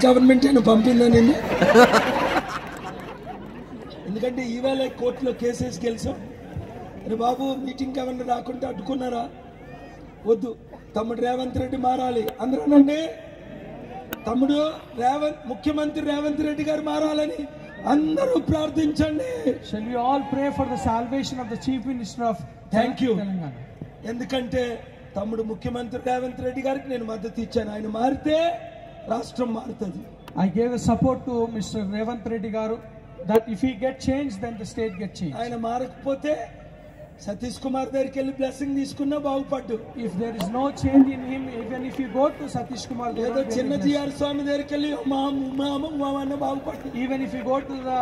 Government అయినా పంపిందా నిన్ను? ఎందుకంటే ఈవేళ కోర్టులో కేసెస్ గెలిచాం. అరే బాబు, మీటింగ్ ఎవరిని రాకుంటే అడ్డుకున్నారా? వద్దు, తమ్ముడు రేవంత్ రెడ్డి మారాలి. అందరూనండి, తమ్ముడు ముఖ్యమంత్రి రేవంత్ రెడ్డి గారు మారాలని అందరూ ప్రార్థించండి. Shall we all pray for the salvation of the Chief Minister of Telangana? ఎందుకంటే తమ్ముడు ముఖ్యమంత్రి రేవంత్ రెడ్డి గారికి నేను మద్దతు ఇచ్చాను. ఆయన మారితే రాష్ట్రం మారుతుంది. I gave a support to Mr. Revanth Reddy garu that if he get changed, then the state get changed. ఆయన మారకపోతే సతీష్ కుమార్ దగ్గరికి వెళ్ళి బ్లెస్సింగ్ తీసుకున్నా బాగుపడ్డు. If there is no change in him, even if you go to Satish Kumar, ఏదో చిన్న GR స్వామి దగ్గరికి వెళ్ళి మామన్న బాగుపడ్డు. even if you go to the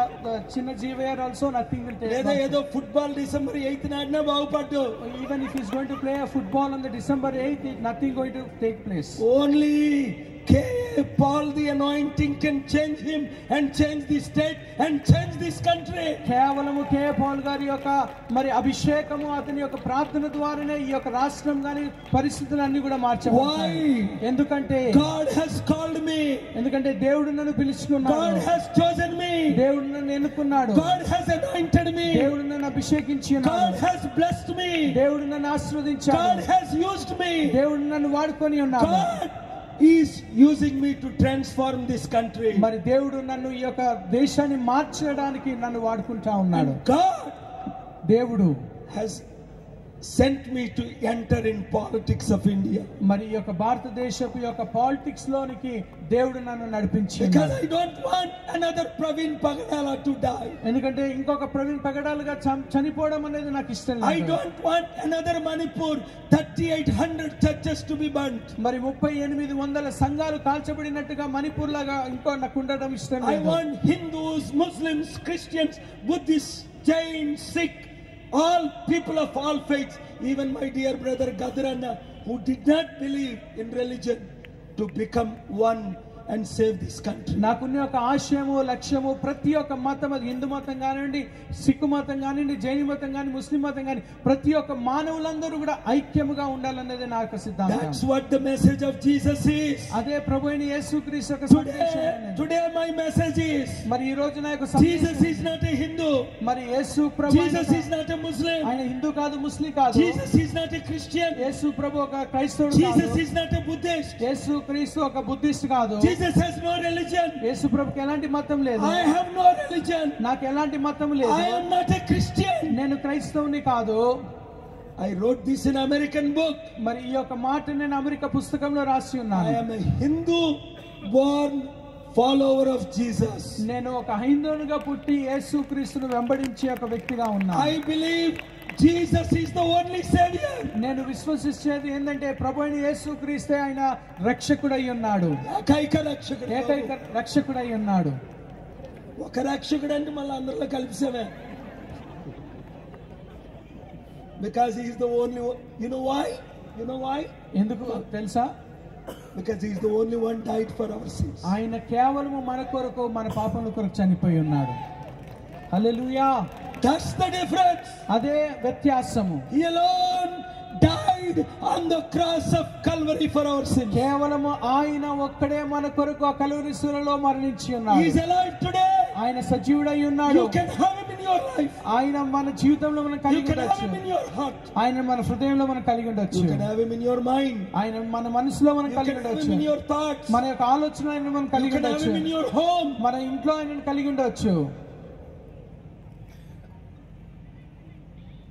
Chinna Jeevayar also, nothing will take place. ఏదో football December 8th నాటినా బాగుపడ్డు. Even if he is going to play a football on the December 8th, nothing going to take place. Only K.A. Paul the anointing can change him and change the state and change this country. కేవలము K.A. Paul గారి యొక్క మరి అభిషేకము, అతని యొక్క ప్రార్థన ద్వారానే ఈ యొక్క రాష్ట్రం గాని పరిస్థితులన్నీ కూడా మార్చబడతాయి. ఎందుకంటే God has called me. ఎందుకంటే దేవుడు నన్ను పిలుచుకున్నాడు. God has chosen me. దేవుడు నన్ను ఎన్నుకున్నాడు. God has anointed me. దేవుడు నన్ను అభిషేకించి ఉన్నాడు. God has blessed me. దేవుడు నన్ను ఆశీర్వదించాడు. God has used me. దేవుడు నన్ను వాడుకొని ఉన్నాడు. God is using me to transform this country. మరి దేవుడు నన్ను ఈ యొక్క దేశాన్ని మార్చడానికి నన్ను వాడుకుంటా ఉన్నాడు. God దేవుడు has sent me to enter in politics of India. మరి ఈ యొక్క భారతదేశపు యొక్క పాలిటిక్స్ లోనికి దేవుడు నన్ను నడిపించాడు. Because I don't want another Praveen Pagadala to die. ఎందుకంటే ఇంకొక ప్రవీణ్ పగడాలుగా చనిపోవడం అనేది నాకు ఇష్టం లేదు. I don't want another Manipur 3800 churches to be burnt. మరి 3800 సంఘాలు కాల్చబడినట్టుగా మణిపూర్ లాగా ఇంకో నాకు ఉండడం ఇష్టం I లేదు. want Hindus, Muslims, Christians, Buddhists, Jains, Sikh, all people of all faiths, even my dear brother Gadarana, who did not believe in religion, to become one and save this country. నాకున్న ఒక ఆశయము, లక్ష్యము ప్రతి ఒక్క మతం, అది హిందూ మతం కానివ్వండి, సిక్కు మతం కానివ్వండి, జైన మతం కానీ, ముస్లిం మతం కానీ, ప్రతి ఒక్క మానవులందరూ కూడా ఐక్యముగా ఉండాలనేది నా యొక్క సిద్ధాంతం. That's what the message of Jesus is. అదే ప్రభువైన యేసుక్రీస్తు యొక్క సందేశం. Today my message is, మరి ఈ రోజు నా యొక్క Jesus is not a Hindu. మరి యేసు ప్రభు Jesus is not a Muslim. ఆయన హిందూ కాదు, ముస్లిం కాదు. Jesus is not a Christian. యేసు ప్రభు ఒక క్రైస్తవుడు కాదు. Jesus is not a Buddhist. యేసు క్రీస్తు ఒక బుద్ధిస్ట్ కాదు. Jesus has no religion. యేసు ప్రభుకి ఎలాంటి మతం లేదు. I have no religion. నాకు ఎలాంటి మతం లేదు. I am not a Christian. నేను క్రైస్తవుని కాదు. I wrote this in American book. మరి ఈ యొక్క మాట నేను అమెరికా పుస్తకంలో రాసి ఉన్నాను. I am a Hindu born follower of Jesus. నేను ఒక హైందవునిగా పుట్టి యేసుక్రీస్తును వెంబడించే ఒక వ్యక్తిగా ఉన్నాను. I believe Jesus is the only savior. నేను విశ్వసించేది ఏంటంటే ప్రభువైన యేసుక్రీస్తే ఆయన రక్షకుడై ఉన్నాడు. ఏకైక రక్షకుడు. ఏకైక రక్షకుడై ఉన్నాడు. ఒక రక్షకుడు అంటే మళ్ళీ అందరిలో కలిపిసేవే. Because he is the only one. You know why? You know why? ఎందుకు తెలుసా? Because he is the only one died for our sins. ఆయన కేవలము మన కొరకు, మన పాపముల కొరకు చనిపోయి ఉన్నాడు. హల్లెలూయా. That's the difference. అదే వ్యత్యాసము. He alone died on the cross of Calvary for our sins. కేవలము ఆయన ఒక్కడే మన కొరకు ఆ కల్వరి శిలువలో మరణించి ఉన్నాడు. He is alive today. ఆయన సజీవుడై ఉన్నాడు. You can have him in your life. ఆయన మన జీవితంలో మనం కలిగి You can have ఉండొచ్చు. him in your heart. ఆయన మన హృదయంలో మనం కలిగి ఉండొచ్చు. You can have him in your mind. ఆయన మన మనసులో మనం You కలిగి can have ఉండొచ్చు. him in your thoughts. మన యొక్క ఆలోచన ఆయన మనం You కలిగి can have ఉండొచ్చు. him in your home. మన ఇంట్లో ఆయనను కలిగి ఉండొచ్చు.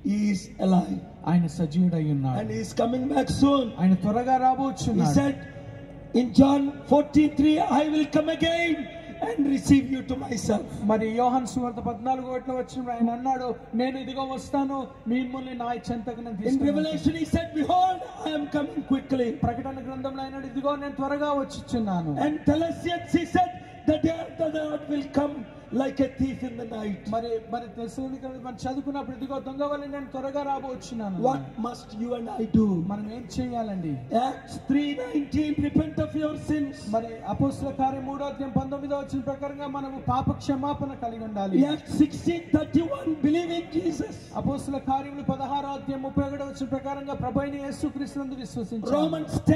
He is alive. ఆయన సజీవుడై And ఉన్నాడు. he is coming back soon. ఆయన త్వరగా He రాబోచున్నాడు. said in John 14:3, I will come again and receive you to myself. మరి యోహాను సువార్త 14:1 వచ్చినప్పుడు ఆయన అన్నాడు, నేను ఇదిగో వస్తాను, మిమ్మల్ని నా చెంతకు నేను In తీసుకుని Revelation he said, behold, I am coming quickly. ప్రకటన గ్రంథంలో ఆయన ఇదిగో నేను త్వరగా వచ్చిచున్నాను. And Thessalonians he said, the day of the Lord will come like a thief in the night. మరి తెస్సలోనికైలో మనం చదువుకున్నప్పుడు ఇదిగో దొంగ వలె నేను త్వరగా రాబోచున్నాను. What must you and I do? మనం ఏం చేయాలండి? Acts 3:19, repent of your sins. మరి అపోస్తల కార్యం 3:19 ప్రకారంగా మనము పాప క్షమాపణ కలిగి ఉండాలి. Acts 16:31, believe in Jesus. అపోస్తల కార్యములు 16:31 ప్రకారంగా ప్రభువైన యేసుక్రీస్తునందు విశ్వసించాలి. Romans 10